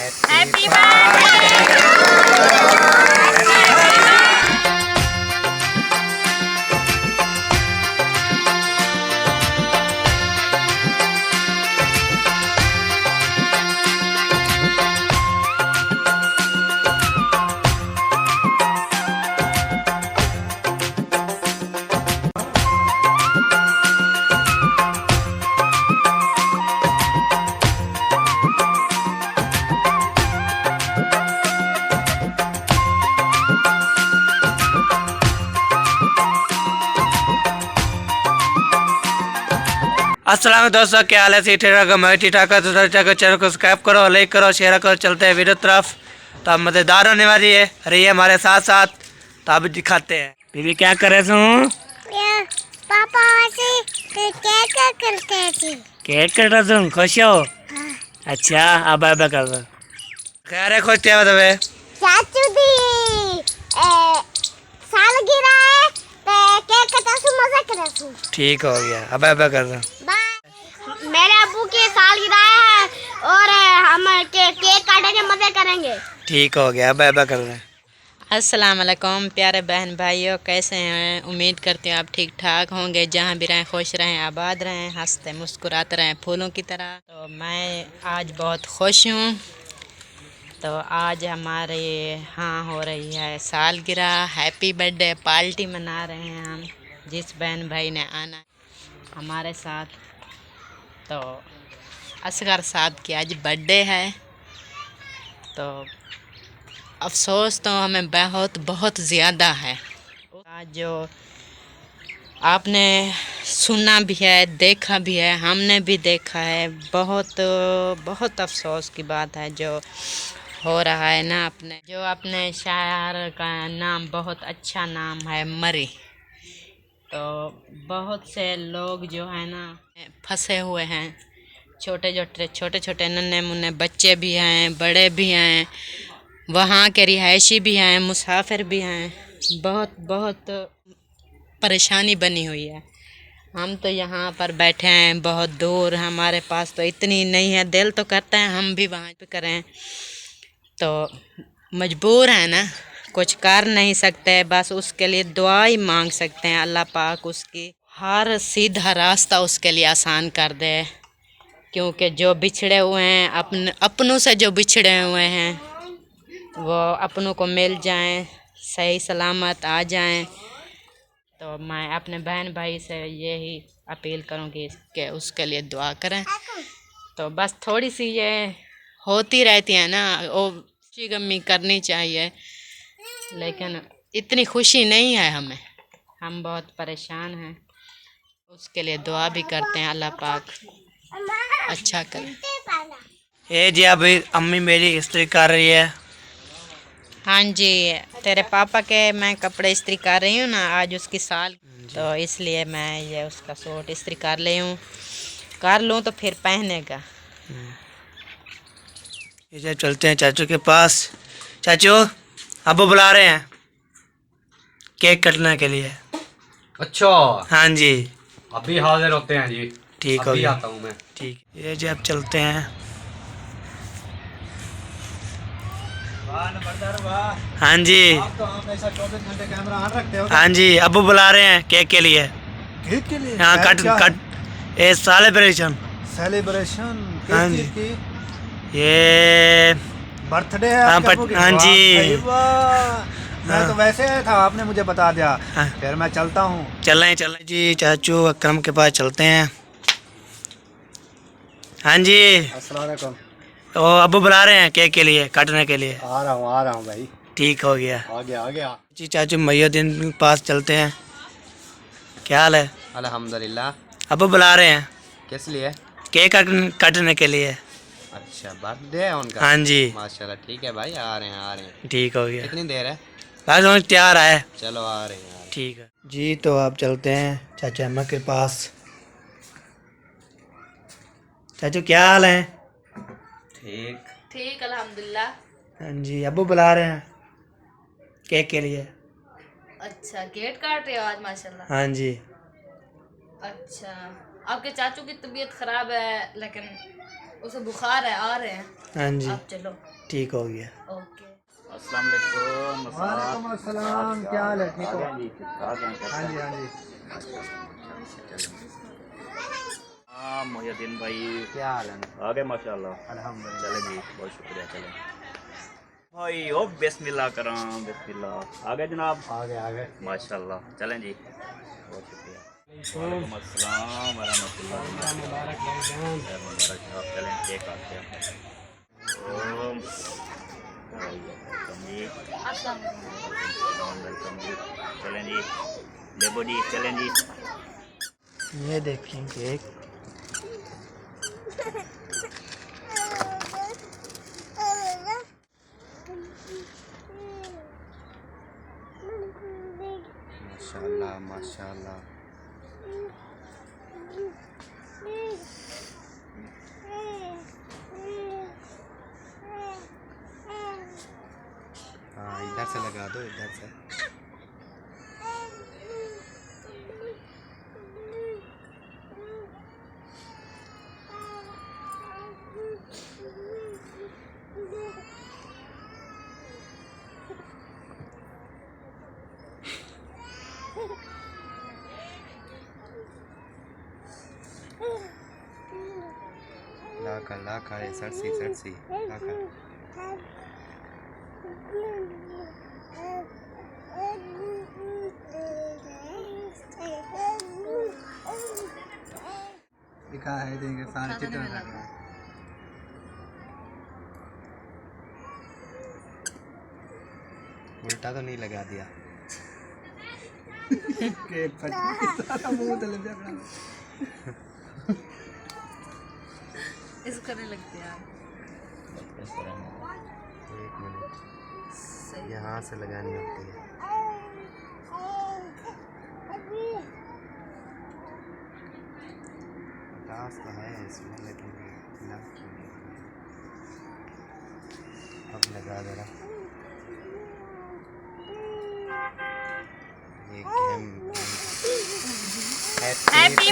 Happy birthday. अस्सलाम दोस्तों, क्या हाल है? ठीक ठाक मैं ठीक ठाक तो चैनल को सब्सक्राइब करो, लाइक करो, शेयर करो। चलते हैं वीडियो तरफ। तो अब मज़ेदार होने वाली है। रही है हमारे साथ साथ। तो अभी दिखाते हैं बीबी क्या कर रहे हूँ। पापा से केक करते हैं। केक कट रहा तुम खुश हो? हाँ। अच्छा अब कर दो। क्या रहे खुश थे बतावे? चाचू दी सालगिरह है तो केक कटा सु मजा करा सु। ठीक हो गया, अब कर दो। मेरे अब्बू की सालगिरह है और हम केक काटेंगे, मजे करेंगे। ठीक हो गया, अब कर दो। अस्सलाम वालेकुम प्यारे बहन भाइयों, कैसे हैं? उम्मीद करते हैं आप ठीक ठाक होंगे। जहाँ भी रहें खुश रहें, आबाद रहें, हंसते मुस्कुराते रहें फूलों की तरह। तो मैं आज बहुत खुश हूँ। तो आज हमारे यहाँ हो रही है सालगिरह, हैप्पी बर्थडे पार्टी मना रहे हैं हम। जिस बहन भाई ने आना है हमारे साथ, तो असगर साहब की आज बर्थडे है। तो अफसोस तो हमें बहुत बहुत ज़्यादा है। आज जो आपने सुना भी है, देखा भी है, हमने भी देखा है। बहुत बहुत अफसोस की बात है जो हो रहा है ना। अपने शायर का नाम बहुत अच्छा नाम है, मरी। तो बहुत से लोग जो है ना फंसे हुए हैं। छोटे छोटे नन्हे मुन्ने बच्चे भी हैं, बड़े भी हैं, वहाँ के रिहायशी भी हैं, मुसाफिर भी हैं। बहुत बहुत परेशानी बनी हुई है। हम तो यहाँ पर बैठे हैं बहुत दूर, हमारे पास तो इतनी नहीं है। दिल तो करता है हम भी वहाँ पे करें, तो मजबूर है ना, कुछ कर नहीं सकते। बस उसके लिए दुआ ही मांग सकते हैं, अल्लाह पाक उसकी हर सीधा रास्ता उसके लिए आसान कर दे। क्योंकि जो बिछड़े हुए हैं, अपनों से जो बिछड़े हुए हैं, वो अपनों को मिल जाएं, सही सलामत आ जाएं। तो मैं अपने बहन भाई से यही अपील करूँगी कि उसके लिए दुआ करें। तो बस थोड़ी सी ये होती रहती है ना, वो खुशी गमी करनी चाहिए, लेकिन इतनी खुशी नहीं है हमें। हम बहुत परेशान हैं, उसके लिए दुआ भी करते हैं, अल्लाह पाक अच्छा करे। ये जी अभी अम्मी मेरी इस्त्री कर रही है। हाँ जी, तेरे पापा के मैं कपड़े इस्त्री कर रही हूँ ना, आज उसकी साल, तो इसलिए मैं ये उसका सूट इस्त्री कर ले हूँ। कर लूँ तो फिर पहनेगा। इसे चलते हैं चाचू के पास। चाचू अबू बुला रहे हैं केक कटने के लिए। अच्छा, हाँ जी अभी हाजिर होते हैं जी। ठीक हो अभी गया। आता हूँ मैं। ठीक, ये जी अब चलते हैं। हाँ जी आप तो हमेशा 24 घंटे कैमरा ऑन रखते हो। हाँ जी, अबू बुला रहे हैं केक के लिए। केक के लिए? हाँ क्या कट ये सेलिब्रेशन। सेलिब्रेशन हाँ किस जी। चीज की? ये बर्थडे है हाँ, आपके अब्बू की? हाँ जी। वाह, भाई वाह। मैं हाँ। तो वैसे आया था, आपने मुझे बता दिया। हाँ। फिर मैं चलता हूँ। चल रहे जी, चाचू अकरम के पास चलते हैं। हाँ जी, अस्सलाम वालेकुम। तो अबू बुला रहे हैं केक के लिए, काटने के लिए। आ रहा हूँ भाई। ठीक हो गया आ गया। जी। चाचू मैयुद्दीन के पास चलते हैं। क्या हाल है? अल्हम्दुलिल्लाह। अबू बुला रहे हैं किस लिए? केक काटने के लिए। अच्छा, बर्थडे है उनका? हाँ जी माशाल्लाह, ठीक है भाई, आ रहे हैं। ठीक हो गया। कितनी देर है? बस वो तैयार है। चलो आ रहे हैं। ठीक है जी। तो आप चलते हैं चाचा अम्मा के पास। चाचू क्या हाल है? ठीक ठीक अल्हम्दुलिल्लाह। हाँ जी, अबू बुला रहे हैं केक के लिए। अच्छा, केक काट रहे हो आज? माशाल्लाह। हाँ जी अच्छा, आपके चाचू की तबीयत खराब है, लेकिन उसे बुखार है, आ रहे हैं। हाँ जी आप चलो। ठीक हो गया। ओके। अस्सलाम वालेकुम। वालेकुम अस्सलाम, क्या हाल है? ठीक हो? जी ठीक-ठाक हैं। हाँ जी, हाँ जी। हाँ मोहिउद्दीन भाई क्या हाल है? आ गए माशाल्लाह। अल्हम्दुलिल्लाह। चले जी, बहुत शुक्रिया। चले भाई ओ बिस्मिल्लाह करा, बिस्मिल्लाह। आ गए जनाब? आ गए। माशाल्लाह। चलें जी, बहुत शुक्रिया। वालेकुम अस्सलाम वरहमतुल्लाह। मुबारक आप चलें, केक काटते हैं। ओम वेलकम जी, वेलकम जी। चलें जी, लेबो जी, चलें जी। ये देखें केक। माशाल्लाह माशाल्लाह। हाँ इधर से लगा दो, इधर से। लाका है सरसी लाका। दिखा है देंगे सारे चित्र लगा। उल्टा तो नहीं लगा दिया? केक फट सारा मुंह तले पे अपना। इसको करने लगते हैं आप। एक मिनट, यहाँ से लगानी होती है। पचास तो है इसमें, लेकिन अब लगा जरा। ये गेम हैप्पी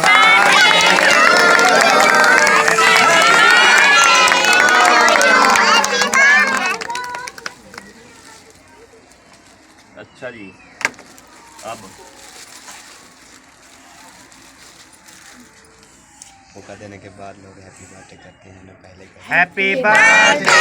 अच्छा जी, अब मौका देने के बाद लोग हैप्पी बर्थडे करते हैं ना, पहले करते हैं। Happy birthday.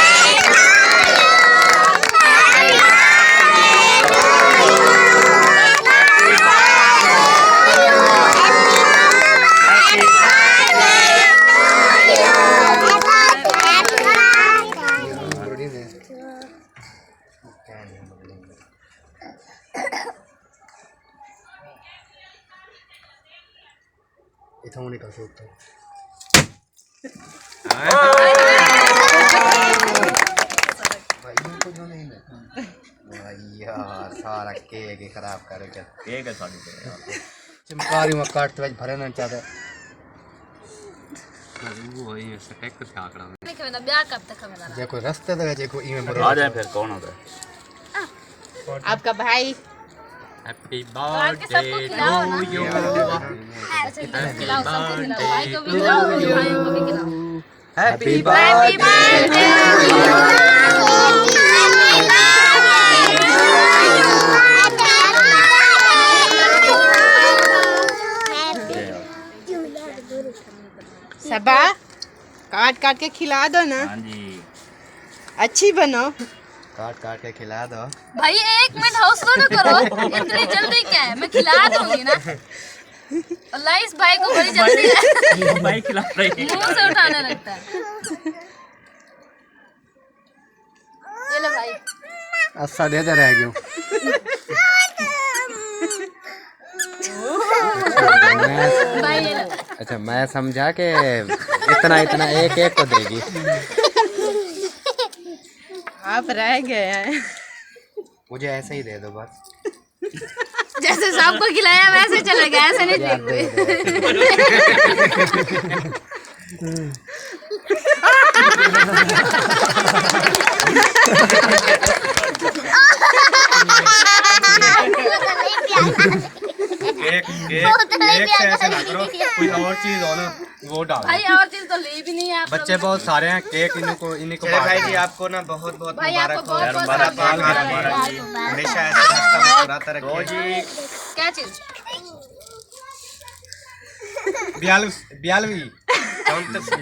इतना निकल सकता है। भाई यार सारा केक ही खराब करके केक है साड़ी पे यार। चिमकारी में काटते हुए भरे ना चाहते। वही सटेक कुछ आंकड़ा में। देखो ना ब्याह कब तक हमें लाना। जे कोई रास्ते तक जे कोई इमे आ जाए फिर, कौन आता है? आपका भाई हैप्पी काट के सबको खिलाओ ना। अच्छा खिलाओ, सबको खिलाओ, भाई को भी खिलाओ, भाइयों को भी खिलाओ। हैप्पी हैप्पी बर्थडे सबा काट काट के खिला दो ना। हाँ जी, अच्छी बनो। काट के खिला दो। भाई 1 मिनट हौसला तो करो, इतनी जल्दी क्या है, मैं खिला दूंगी ना। अल्लाह इस भाई को बड़ी जल्दी है, भाई खिला रही है। मुंह से उठाने लगता है। ये लो भाई। अस्सा दे दे रह गयो। भाई ये लो। अच्छा मैं समझा के इतना एक को देगी। आप रह गए हैं। मुझे ऐसे ही दे दो बस। जैसे सबको खिलाया वैसे चले गए, ऐसे नहीं यार दे दो। केक से ऐसे ना करो, कोई और चीज हो ना। वो डाल। भाई और चीज तो ली भी नहीं है आप बच्चे बहुत सारे हैं, केक इन्हीं को भाई जी आपको ना बहुत बहुत भाई आपको मुबारक हो। बहुत बहुत हमेशा ऐसे हंसता मुस्कुराता रखिए जी क्या चीज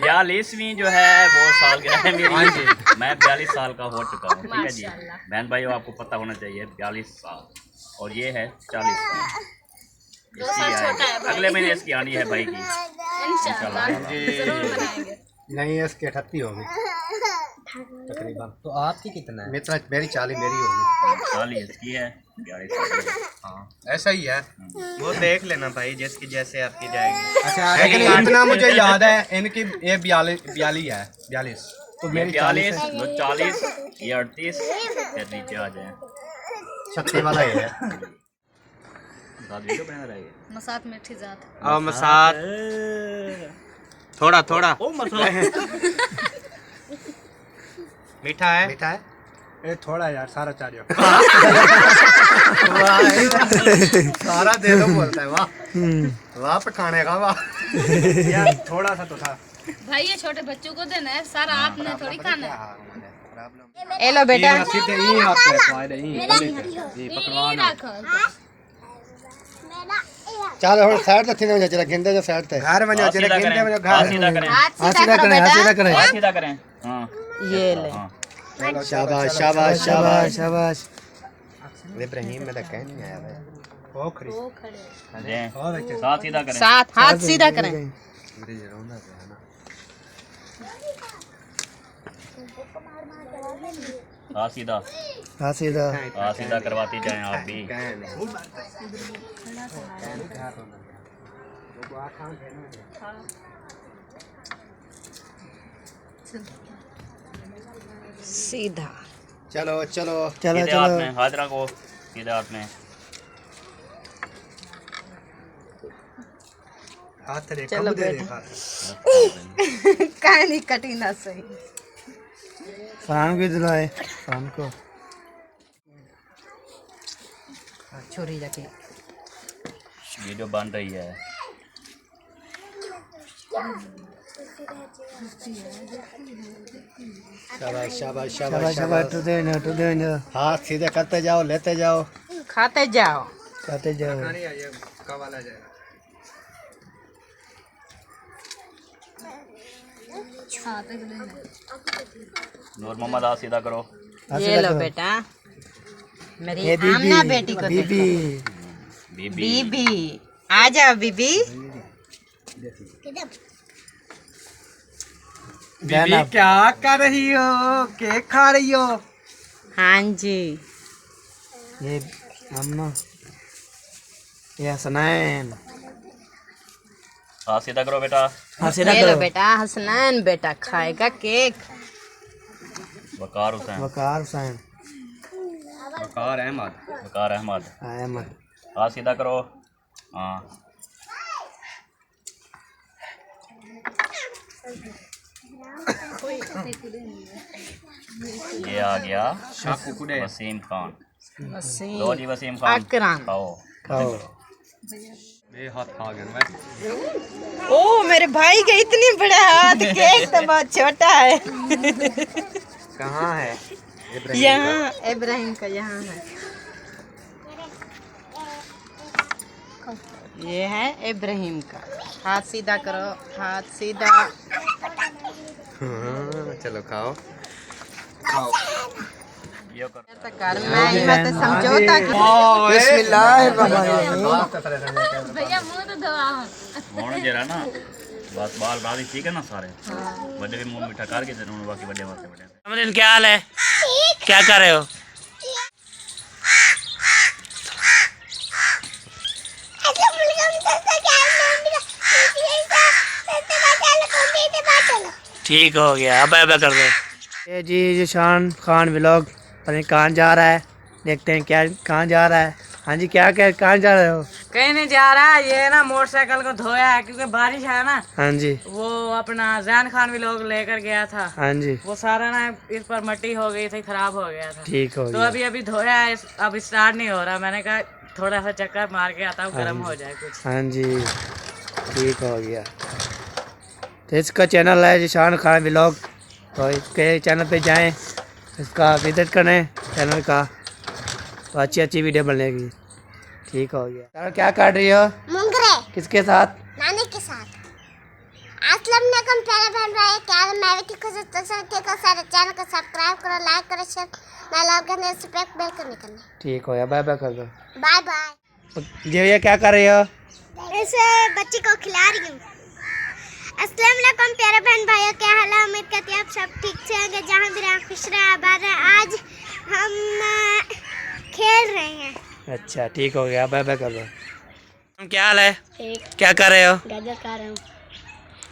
42वीं जो है वो साल गया है मेरी। मैं 42 साल का हो चुका हूँ, ठीक है जी। बहन भाइयों आपको पता होना चाहिए 42 साल और ये है 40 साल। इसकी आएगी अगले महीने इसकी आनी है भाई की इंशाल्लाह जरूर बनाएंगे। नहीं इसकी 38 होगी तकरीबन। तो आपकी कितना है? मेरी 40 मेरी होगी। 40 इसकी है 42 हाँ ऐसा ही है। वो देख लेना भाई जिसकी जैसे आपकी जाएगी। अच्छा लेकिन इतना मुझे याद है इनकी ये 42 है 42 तो मेरी 42 वो 40 ये 38 फिर नीचे आ जाए। शक्ति वाला ये है। वीडियो बना रहा है मसात मीठी जात। और मसाद थोड़ा थोड़ा ओ मसाला मीठा है। मीठा है ये थोड़ा यार सारा चारियो। सारा दे दो बोलता है। वाह वाह पठाने का वाह यार थोड़ा सा तो था। भाई ये छोटे बच्चों को देना है, सारा आपने थोड़ी खाना है। ए लो बेटा सीधे यही हाथ पे फायदे यही ये रखो। चल और साइड तो थिने जरा गेंदे जो साइड थे घर में जो जरा गेंदे में जो घर सीधा करें हाथ सीधा करो बेटा। करें हाथ सीधा करें। हाँ ये ले हाँ शाबाश शाबाश शाबाश शाबाश। इब्राहिम में तो कह नहीं आया भाई ओ खरी दें साथ सीधा करें। साथ हाथ सीधा करें। हाथ सीधा हाथ सीधा करवाती जाएं आप भी। सीधा चलो चलो सीधे हाथ में हाथ रखो सीधे हाथ में। हाथ रे चलो कब दे बेटा। देखा। कहानी कठिन सही शाम को दिलाए शाम को छोरी जाके वीडियो बन रही है। शाबाश शाबाश शाबाश शाबाश शाबाश टू दे हाथ सीधे करते जाओ लेते जाओ खाते जाओ। खाते जाओ। नहीं ये कब वाला जाएगा। नूर मोहम्मद हाथ सीधा करो। ये लो बेटा मेरी आमना बेटी को देखो। बीबी बीबी आ जाओ बीबी। बीबी क्या कर रही हो? केक खा रही हो? हाँ जी ये अम्मा ये हसनैन हाथ सीधा करो बेटा। हसीना ये लो करो। बेटा हसनैन बेटा खाएगा केक। वकार हुसैन वकार हुसैन वकार अहमद वकार अहमद अहमद हाथ सीधा करो। हाँ ये आ गया वसीम खान। वसीम लो जी वसीम खान अकरम। खाओ। खाओ। ये हाथ खा गया मैं। ओ मेरे भाई के इतनी बड़ा हाथ केक तो बहुत छोटा है। कहाँ है यहाँ इब्राहिम का यहाँ है। ये है इब्राहिम का। हाथ सीधा करो हाथ सीधा। चलो खाओ ये करो। तो कर मैं ही मत समझौता की। भैया मुंह तो धोआ। मोड़ जरा ना बस बाल बाल ठीक है ना सारे बड़े भी मुंह मीठा करके दे रहे बाकी बड़े बातें बड़े। अमरीन क्या हाल है? क्या कर रहे हो? ठीक हो गया अब कर दो। ये जी जिशान खान व्लॉग पता नहीं कहाँ जा रहा है, देखते हैं क्या कहाँ जा रहा है। हाँ जी क्या क्या कहाँ जा रहे हो? कहीं नहीं जा रहा है। ये ना मोटरसाइकिल को धोया है क्योंकि बारिश है ना। हाँ जी वो अपना जैन खान भी लोग लेकर गया था। हाँ जी वो सारा ना इस पर मट्टी हो गई थी खराब हो गया था। ठीक हो तो गया। अभी अभी धोया है अब स्टार्ट नहीं हो रहा। मैंने कहा थोड़ा सा चक्कर मार के आता हूँ गर्म हो जाए कुछ। हाँ जी ठीक हो गया। तो इसका चैनल है जिशान खान व्लॉग, तो इसके चैनल पे जाएं, इसका विजिट करें चैनल का, तो अच्छी अच्छी वीडियो बनेगी। ठीक हो गया। तो क्या कर रही हो? मुंगरे किसके साथ? नानी के साथ। अस्सलाम वालेकुम प्यारे बहन भाई, क्या हाल है? मैं भी ठीक हूँ। तो ठीक हो, सारे चैनल को सब्सक्राइब करो, लाइक करो, शेयर मैं लाइक करने से बेल करने करना। ठीक हो गया, बाय बाय कर दो। Bye bye. जी भैया क्या कर रही हो? ऐसे बच्ची को खिला रही हूँ। अस्सलाम वालेकुम प्यारे बहन भाइयों, क्या हाल है? उम्मीद करती हूँ आप सब ठीक से होंगे, जहाँ भी रहें खुश रहें आबाद रहें। आज हम खेल रहे हैं। अच्छा ठीक हो गया, बाय बाय कर दो। क्या हाल है? ठीक। क्या कर रहे हो? गाजर खा रहा हूँ।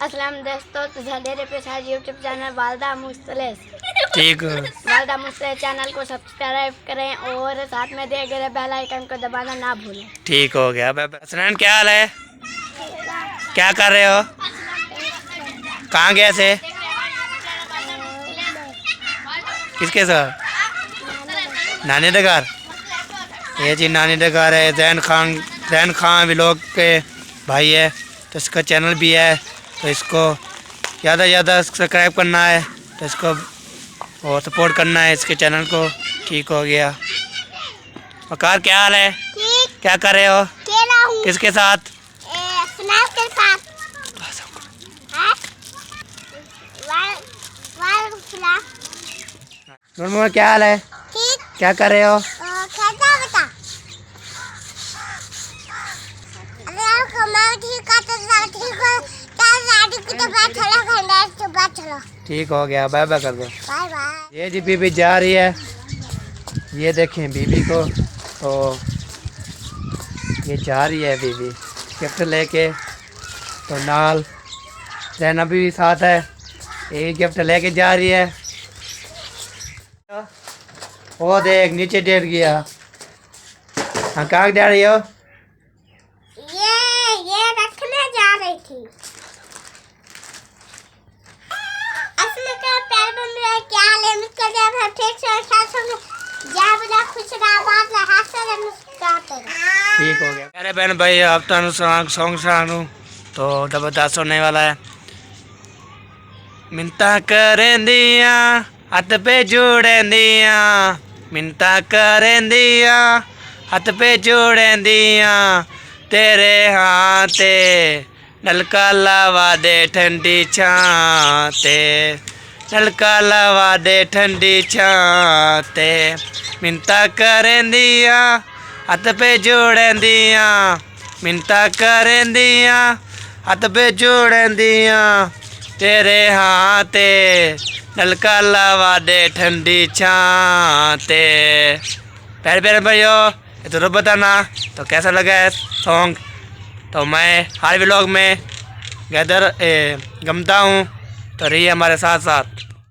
अस्सलाम दोस्तों, तो झलेरे पे साज यूट्यूब चैनल वालदा मुस्तलिस, ठीक हो। वालदा मुस्तलिस चैनल को सब्सक्राइब करें और साथ में दिए गए बेल आइकन को दबाना ना भूलें। ठीक हो गया, बाय बाय। हसनैन क्या हाल है? क्या कर रहे हो? कहाँ गए थे? किसके साथ? नानी के घर। ये जी नानी के घर है। जैन खान व्लॉग के भाई है, तो इसका चैनल भी है, तो इसको ज़्यादा से ज़्यादा सब्सक्राइब करना है, तो इसको और सपोर्ट करना है इसके चैनल को। ठीक हो गया। वकार क्या हाल है? ठीक। क्या कर रहे हो? खेला हूँ। किसके साथ? स्नैप के साथ। हाँ? खिला। नूर क्या हाल है? ठीक। क्या कर रहे हो? खाता बता। अरे यार मैं ठीक है, तो ठीक हो। तो बात चलो। ठीक हो गया, बाय बाय कर दो। Bye bye. ये जी बीबी जा रही है, ये देखें बीबी को, तो ये जा रही है बीबी गिफ्ट लेके, तो नाल जैना भी साथ है, ये गिफ्ट लेके जा रही है। वो देख नीचे गिर गया। हाँ कहाँ जा रही हो? ये रखने जा रही थी। असली का प्यार बन रहा है, क्या हाल है? मुझको जब हम ठीक से साथ होंगे, जहाँ भी खुश रहा बात रहा हंसते मुस्कुराते रहे। ठीक हो गया। अरे बहन भाई अब तो सॉन्ग सुनाऊं तो जबरदस्त होने वाला है। मिन्ता करें दिया हथ पे जोड़ें दिया, मिन्ता करें दिया हथ पे जोड़ें दिया, तेरे हाथे नलका लवा दे ठंडी छाते, नलका लवा दे ठंडी छाते, मिन्ता करें दिया हथ पे जोड़ें दिया, मिन्ता करें दिया हथ पे जोड़ें दिया, तेरे हाथे नलका लवा दे ठंडी छाते। प्यारे प्यारे भाइयों, ये तो बताना तो कैसा लगा है सॉन्ग। तो मैं हर व्लॉग में गमता हूँ, तो रहिए हमारे साथ साथ।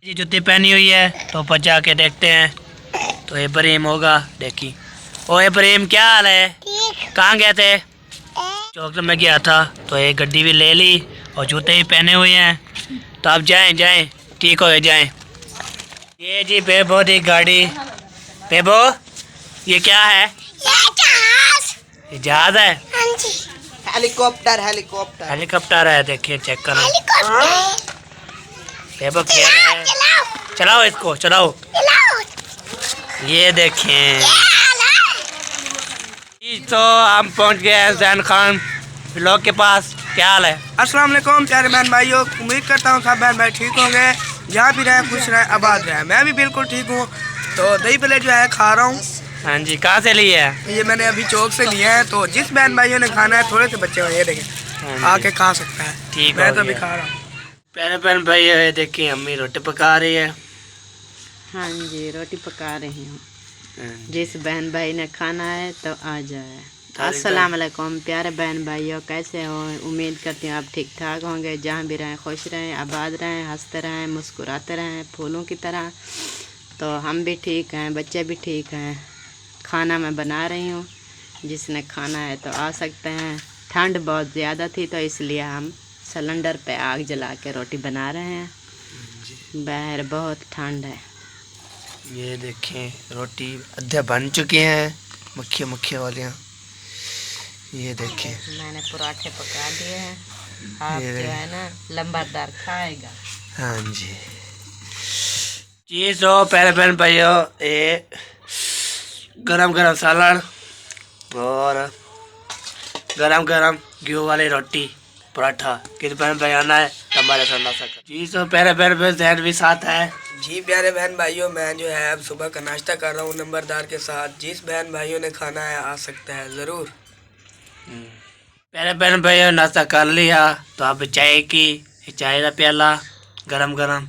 ये जूती पहनी हुई है, तो ऊपर जाके देखते हैं। तो इब्राहिम होगा, देखी। ओ इब्राहिम क्या हाल है? कहाँ गए थे? चौक में गया था, तो एक गड्डी भी ले ली और जूते भी पहने हुए हैं, तो अब जाएं। ठीक हो जाएं। ये जी बेबो दी गाड़ी। बेबो ये क्या है? ये जहाज है? हेलीकॉप्टर। हेलीकॉप्टर है, देखिए चेक करो। बेबो खेल रहा है, चलाओ इसको, चलाओ। ये देखें। तो हम पहुंच गए हैं जैन खान व्लॉग के पास। क्या हाल है? अस्सलाम वालेकुम प्यारे बहन भाइयों, उम्मीद करता हूँ सब बहन भाई ठीक होंगे, जहाँ भी रहे खुश रहे आबाद रहे। मैं भी बिल्कुल ठीक हूँ। तो दही प्लेट जो है खा रहा हूँ। हाँ जी, कहाँ से लिए है? ये मैंने अभी चौक से लिया है, तो जिस बहन भाइयों ने खाना है, थोड़े से बच्चे हुए ये देखें आके खा सकता है। ठीक मैं हो तो अभी गया। खा रहा हूँ। पहले बहन भाई ये देखिए अम्मी रोटी पका रही है। हाँ जी, रोटी पका रही हूँ। जिस बहन भाई ने खाना है तो आ जाए। अस्सलाम वालेकुम प्यारे बहन भाइयों, कैसे हो? उम्मीद करती हूँ आप ठीक ठाक होंगे, जहाँ भी रहें खुश रहें आबाद रहें, हंसते रहें मुस्कुराते रहें फूलों की तरह। तो हम भी ठीक हैं, बच्चे भी ठीक हैं। खाना मैं बना रही हूँ, जिसने खाना है तो आ सकते हैं। ठंड बहुत ज़्यादा थी, तो इसलिए हम सिलेंडर पे आग जला के रोटी बना रहे हैं। बाहर बहुत ठंड है। ये देखें रोटी आधा बन चुकी हैं, मक्खियाँ वालियाँ। ये देखें मैंने पराठे पका दिए हैं। आप जो है ना लंबादार खाएगा। हाँ जी जी। तो पहले बहन भाइयों ये गरम गरम सलाद और गरम गरम घी वाली रोटी पराठा किस बहन भाई आना है तो हमारे साथ नाश्ता कर जी। तो पहले बहन भाई जहन भी साथ है जी प्यारे बहन भाइयों, मैं जो है अब सुबह का नाश्ता कर रहा हूँ नंबरदार के साथ। जिस बहन भाइयों ने खाना है आ सकता है ज़रूर। पहले बहन भाइयों नाश्ता कर लिया तो अब चाय की चाय का प्याला गरम गरम।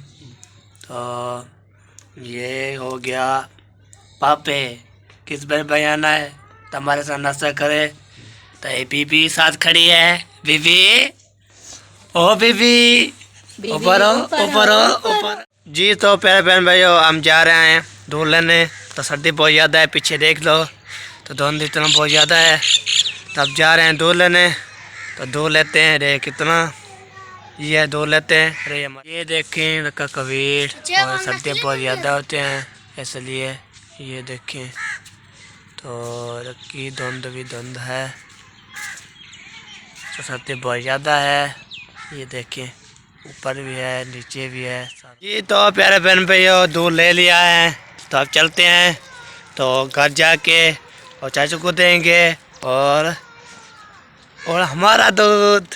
तो ये हो गया पापे किस बहन भाई आना है तो हमारे साथ नाश्ता करे। तो ये बीबी साथ खड़ी है। बीबी ओ बीबी ऊपर ऊपर जी। तो प्यारे बहन भाइयों हम जा रहे हैं दूध लेने। तो सर्दी बहुत ज़्यादा है, पीछे देख लो तो धुंध इतना बहुत ज़्यादा है। तो अब जा रहे हैं दूध लेने। तो दूध लेते हैं रे कितना ये दूध लेते हैं रे। ये देखें रखा कबीर और सर्दी बहुत ज़्यादा होते हैं इसलिए ये देखें। तो रखी धुंध भी धुंध है तो सर्दी बहुत ज़्यादा है। ये देखें ऊपर भी है नीचे भी है जी। तो प्यारे बहन भाइयों दूध ले लिया है तो अब चलते हैं। तो घर जाके और चाचू को देंगे और हमारा दूध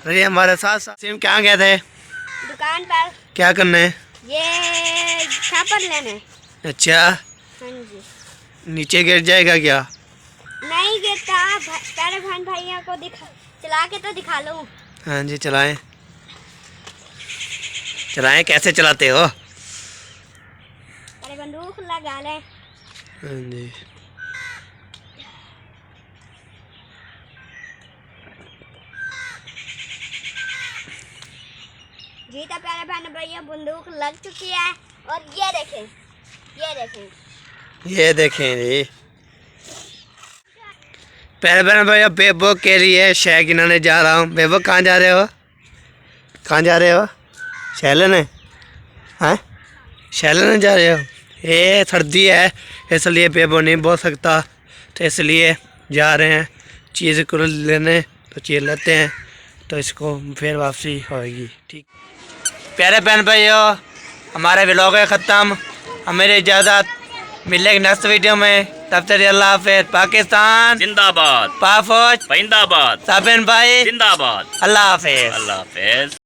रही हमारे साथ साथ। सिम कहाँ गए थे? दुकान पर। क्या करने? ये छापर लेने। अच्छा हाँ जी। नीचे गिर जाएगा क्या? नहीं गिरता। प्यारे बहन भैया को दिखा चला के तो दिखा लो। हाँ जी चलाएं चलाएं। कैसे चलाते हो? अरे बंदूक लगा ले। हाँ जी जी। तो प्यारे बहन भैया बंदूक लग चुकी है और ये देखें ये देखें जी। प्यारे बहन भैया बेबो के लिए शह गिनाने जा रहा हूँ। बेबो कहाँ जा रहे हो? कहाँ जा रहे हो? शह लेने? हैं शह लेने जा रहे हो? ये सर्दी है इसलिए बेबो नहीं बोल सकता तो इसलिए जा रहे हैं चीज़ को लेने। तो चीज़ लेते हैं तो इसको फिर वापसी होगी। ठीक प्यारे बहन भाइयों हमारे व्लॉग है ख़त्म। हमें इजाज़त मिलेगी नेक्स्ट वीडियो में। तब तक अल्लाह हाफिज़। पाकिस्तान जिंदाबाद, पाफौज जिंदाबाद, साबिन भाई जिंदाबाद। अल्लाह हाफिज़। अल्लाह हाफिज।